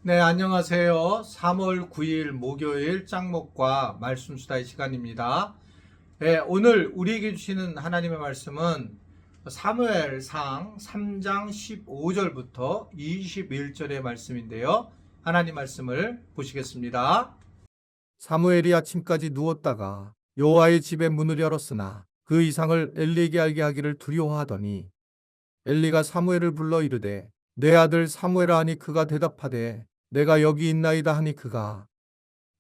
네, 안녕하세요. 3월 9일 목요일 짱목과 말씀 수다의 시간입니다. 네, 오늘 우리에게 주시는 하나님의 말씀은 사무엘상 3장 15절부터 21절의 말씀인데요. 하나님 말씀을 보시겠습니다. 사무엘이 아침까지 누웠다가 여호와의 집에 문을 열었으나 그 이상을 엘리에게 알게 하기를 두려워하더니 엘리가 사무엘을 불러 이르되 내 아들 사무엘아 하니 그가 대답하되 내가 여기 있나이다 하니 그가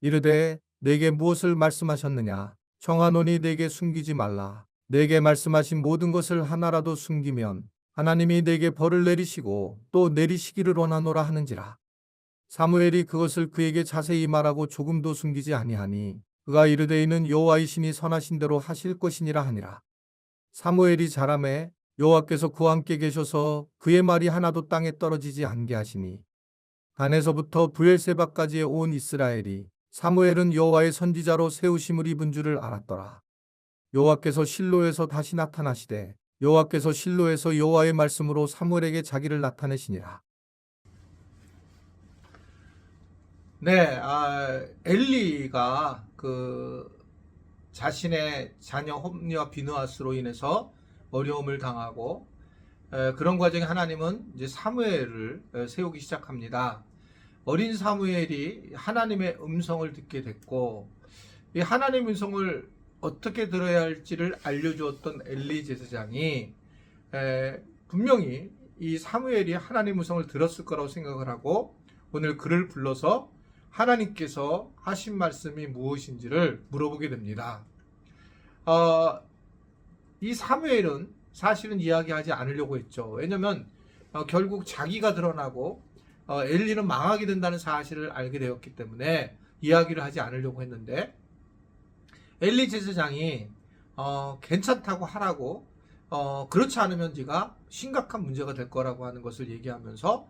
이르되 내게 무엇을 말씀하셨느냐 청하노니 내게 숨기지 말라 내게 말씀하신 모든 것을 하나라도 숨기면 하나님이 내게 벌을 내리시고 또 내리시기를 원하노라 하는지라. 사무엘이 그것을 그에게 자세히 말하고 조금도 숨기지 아니하니 그가 이르되 이는 여호와이시니 선하신 대로 하실 것이니라 하니라. 사무엘이 자라매 여호와께서 그와 함께 계셔서 그의 말이 하나도 땅에 떨어지지 않게 하시니 단에서부터 브엘세바까지의 온 이스라엘이 사무엘은 여호와의 선지자로 세우심을 입은 줄을 알았더라. 여호와께서 실로에서 다시 나타나시되 여호와께서 실로에서 여호와의 말씀으로 사무엘에게 자기를 나타내시니라. 네, 엘리가 자신의 자녀 홈리와 비느하스로 인해서 어려움을 당하고 그런 과정에 하나님은 이제 사무엘을 세우기 시작합니다. 어린 사무엘이 하나님의 음성을 듣게 됐고 이 하나님의 음성을 어떻게 들어야 할지를 알려주었던 엘리 제사장이 분명히 이 사무엘이 하나님의 음성을 들었을 거라고 생각을 하고 오늘 그를 불러서 하나님께서 하신 말씀이 무엇인지를 물어보게 됩니다. 이 사무엘은 사실은 이야기하지 않으려고 했죠. 왜냐하면 결국 자기가 드러나고 엘리는 망하게 된다는 사실을 알게 되었기 때문에 이야기를 하지 않으려고 했는데 엘리 제사장이 괜찮다고 하라고 그렇지 않으면 네가 심각한 문제가 될 거라고 하는 것을 얘기하면서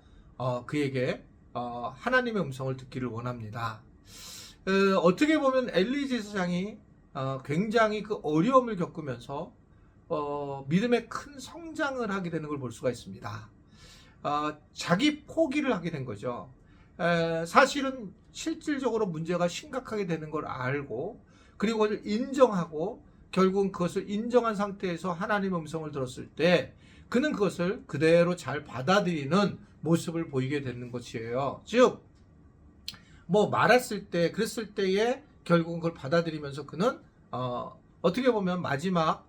그에게 하나님의 음성을 듣기를 원합니다. 어떻게 보면 엘리 제사장이 굉장히 그 어려움을 겪으면서 믿음의 큰 성장을 하게 되는 걸 볼 수가 있습니다. 자기 포기를 하게 된 거죠. 사실은 실질적으로 문제가 심각하게 되는 걸 알고 그리고 그걸 인정하고 결국은 그것을 인정한 상태에서 하나님의 음성을 들었을 때 그는 그것을 그대로 잘 받아들이는 모습을 보이게 되는 것이에요. 즉, 말했을 때, 그랬을 때에 결국은 그걸 받아들이면서 그는 어떻게 보면 마지막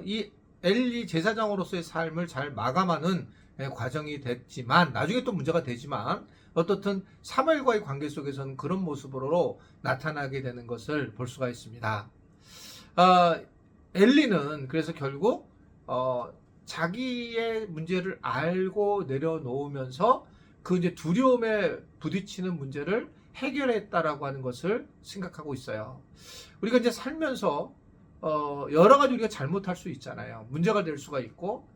이 엘리 제사장으로서의 삶을 잘 마감하는 과정이 됐지만 나중에 또 문제가 되지만 어떻든 사무엘과의 관계 속에서는 그런 모습으로 나타나게 되는 것을 볼 수가 있습니다. 엘리는 그래서 결국 자기의 문제를 알고 내려놓으면서 그 이제 두려움에 부딪히는 문제를 해결했다라고 하는 것을 생각하고 있어요. 우리가 이제 살면서 여러 가지 우리가 잘못할 수 있잖아요. 문제가 될 수가 있고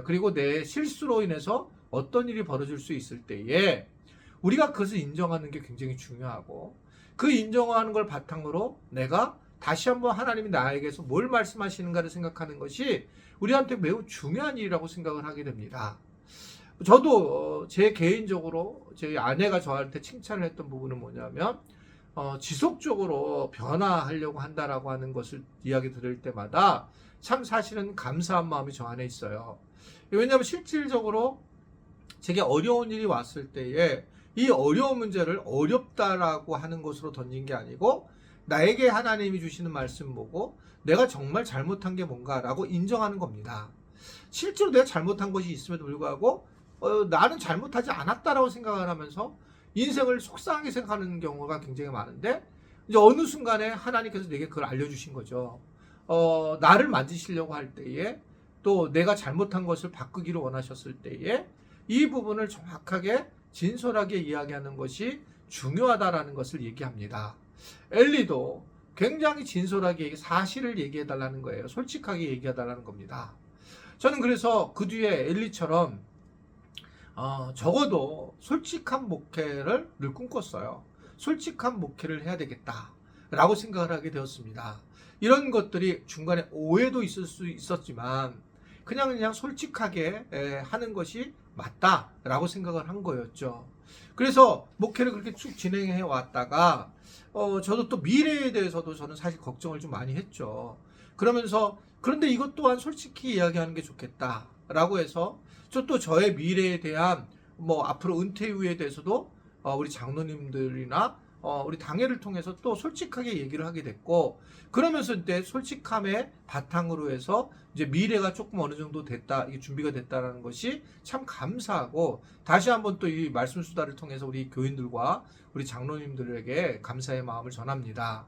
그리고 내 실수로 인해서 어떤 일이 벌어질 수 있을 때에 우리가 그것을 인정하는 게 굉장히 중요하고 그 인정하는 걸 바탕으로 내가 다시 한번 하나님이 나에게서 뭘 말씀하시는가를 생각하는 것이 우리한테 매우 중요한 일이라고 생각을 하게 됩니다. 저도 제 개인적으로 제 아내가 저한테 칭찬을 했던 부분은 뭐냐면 지속적으로 변화하려고 한다라고 하는 것을 이야기 들을 때마다 참 사실은 감사한 마음이 저 안에 있어요. 왜냐하면 실질적으로 제게 어려운 일이 왔을 때에 이 어려운 문제를 어렵다라고 하는 것으로 던진 게 아니고 나에게 하나님이 주시는 말씀 보고 내가 정말 잘못한 게 뭔가라고 인정하는 겁니다. 실제로 내가 잘못한 것이 있음에도 불구하고 나는 잘못하지 않았다라고 생각을 하면서 인생을 속상하게 생각하는 경우가 굉장히 많은데 이제 어느 순간에 하나님께서 내게 그걸 알려주신 거죠. 나를 만지시려고 할 때에 또 내가 잘못한 것을 바꾸기를 원하셨을 때에 이 부분을 정확하게 진솔하게 이야기하는 것이 중요하다라는 것을 얘기합니다. 엘리도 굉장히 진솔하게 사실을 얘기해달라는 거예요. 솔직하게 얘기해달라는 겁니다. 저는 그래서 그 뒤에 엘리처럼 적어도 솔직한 목회를 늘 꿈꿨어요. 솔직한 목회를 해야 되겠다라고 생각을 하게 되었습니다. 이런 것들이 중간에 오해도 있을 수 있었지만 그냥 솔직하게 하는 것이 맞다라고 생각을 한 거였죠. 그래서 목회를 그렇게 쭉 진행해 왔다가 저도 또 미래에 대해서도 저는 사실 걱정을 좀 많이 했죠. 그러면서 그런데 이것 또한 솔직히 이야기하는 게 좋겠다라고 해서 저의 미래에 대한 뭐 앞으로 은퇴 이후에 대해서도 우리 장로님들이나 우리 당회를 통해서 또 솔직하게 얘기를 하게 됐고, 그러면서 이제 솔직함의 바탕으로 해서 이제 미래가 조금 어느 정도 됐다, 이게 준비가 됐다라는 것이 참 감사하고, 다시 한번 또 이 말씀 수다를 통해서 우리 교인들과 우리 장로님들에게 감사의 마음을 전합니다.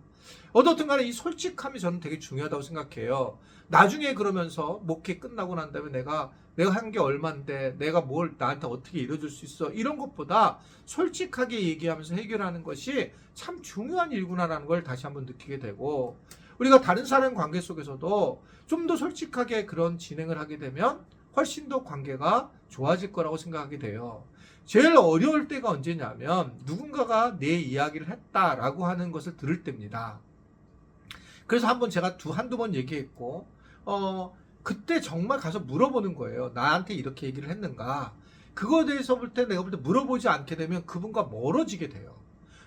어떻든 간에 이 솔직함이 저는 되게 중요하다고 생각해요. 나중에 그러면서 목회 끝나고 난 다음에 내가 한 게 얼만데 내가 뭘 나한테 어떻게 이뤄줄 수 있어, 이런 것보다 솔직하게 얘기하면서 해결하는 것이 참 중요한 일구나라는 걸 다시 한번 느끼게 되고, 우리가 다른 사람 관계 속에서도 좀 더 솔직하게 그런 진행을 하게 되면 훨씬 더 관계가 좋아질 거라고 생각하게 돼요. 제일 어려울 때가 언제냐면 누군가가 내 이야기를 했다라고 하는 것을 들을 때입니다. 그래서 한번 제가 한두 번 얘기했고, 그때 정말 가서 물어보는 거예요. 나한테 이렇게 얘기를 했는가? 그거에 대해서 내가 볼 때 물어보지 않게 되면 그분과 멀어지게 돼요.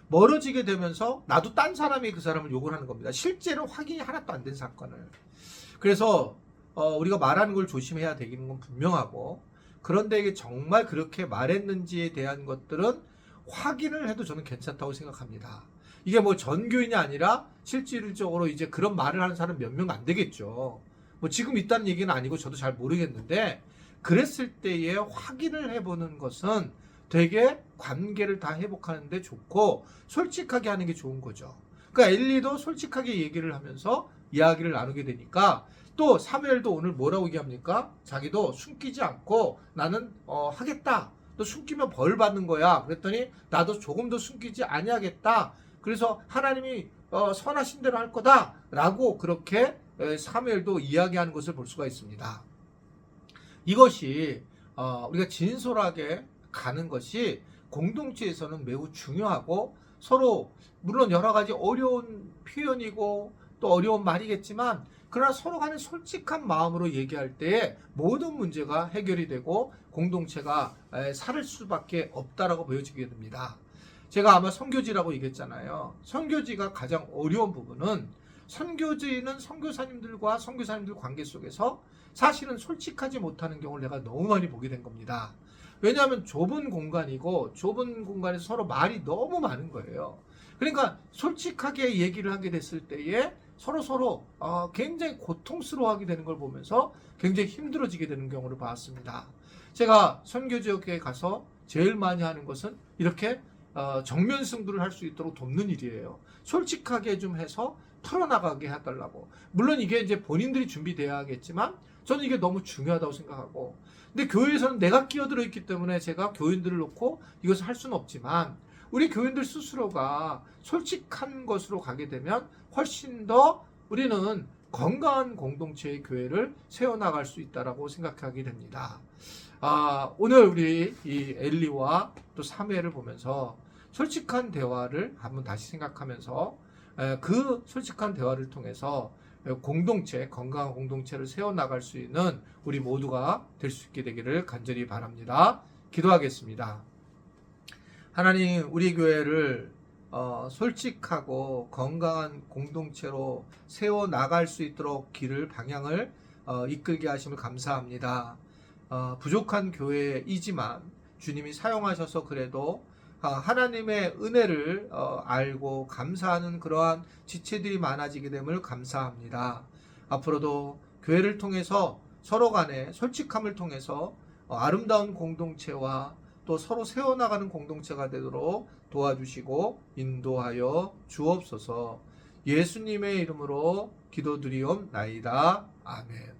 멀어지게 되면서 나도 딴 사람이 그 사람을 욕을 하는 겁니다. 실제로 확인이 하나도 안 된 사건을. 그래서 우리가 말하는 걸 조심해야 되는 건 분명하고, 그런데 이게 정말 그렇게 말했는지에 대한 것들은 확인을 해도 저는 괜찮다고 생각합니다. 이게 뭐 전교인이 아니라 실질적으로 이제 그런 말을 하는 사람 몇 명 안 되겠죠. 뭐 지금 있다는 얘기는 아니고 저도 잘 모르겠는데, 그랬을 때에 확인을 해보는 것은 되게 관계를 다 회복하는데 좋고 솔직하게 하는 게 좋은 거죠. 그러니까 엘리도 솔직하게 얘기를 하면서 이야기를 나누게 되니까, 또 사무엘도 오늘 뭐라고 얘기합니까? 자기도 숨기지 않고 나는 하겠다. 너 숨기면 벌 받는 거야. 그랬더니 나도 조금 더 숨기지 아니하겠다. 그래서 하나님이 선하신 대로 할 거다라고 그렇게 사무엘도 이야기하는 것을 볼 수가 있습니다. 이것이 우리가 진솔하게 가는 것이 공동체에서는 매우 중요하고, 서로 물론 여러 가지 어려운 표현이고 또 어려운 말이겠지만, 그러나 서로 간에 솔직한 마음으로 얘기할 때에 모든 문제가 해결이 되고 공동체가 살 수밖에 없다라고 보여지게 됩니다. 제가 아마 선교지라고 얘기했잖아요. 선교지가 가장 어려운 부분은, 선교지는 선교사님들과 선교사님들 관계 속에서 사실은 솔직하지 못하는 경우를 내가 너무 많이 보게 된 겁니다. 왜냐하면 좁은 공간이고 좁은 공간에서 서로 말이 너무 많은 거예요. 그러니까 솔직하게 얘기를 하게 됐을 때에 서로 굉장히 고통스러워하게 되는 걸 보면서 굉장히 힘들어지게 되는 경우를 봤습니다. 제가 선교지역에 가서 제일 많이 하는 것은 이렇게 정면 승부를 할 수 있도록 돕는 일이에요. 솔직하게 좀 해서 풀어나가게 해달라고. 물론 이게 이제 본인들이 준비돼야 하겠지만 저는 이게 너무 중요하다고 생각하고, 근데 교회에서는 내가 끼어들어 있기 때문에 제가 교인들을 놓고 이것을 할 수는 없지만, 우리 교인들 스스로가 솔직한 것으로 가게 되면 훨씬 더 우리는 건강한 공동체의 교회를 세워나갈 수 있다라고 생각하게 됩니다. 오늘 우리 이 엘리와 또 사무엘을 보면서 솔직한 대화를 한번 다시 생각하면서 그 솔직한 대화를 통해서 공동체, 건강한 공동체를 세워나갈 수 있는 우리 모두가 될 수 있게 되기를 간절히 바랍니다. 기도하겠습니다. 하나님, 우리 교회를 솔직하고 건강한 공동체로 세워나갈 수 있도록 길을, 방향을 이끌게 하심을 감사합니다. 부족한 교회이지만 주님이 사용하셔서 그래도 하나님의 은혜를 알고 감사하는 그러한 지체들이 많아지게 됨을 감사합니다. 앞으로도 교회를 통해서 서로 간의 솔직함을 통해서 아름다운 공동체와 또 서로 세워나가는 공동체가 되도록 도와주시고 인도하여 주옵소서. 예수님의 이름으로 기도드리옵나이다. 아멘.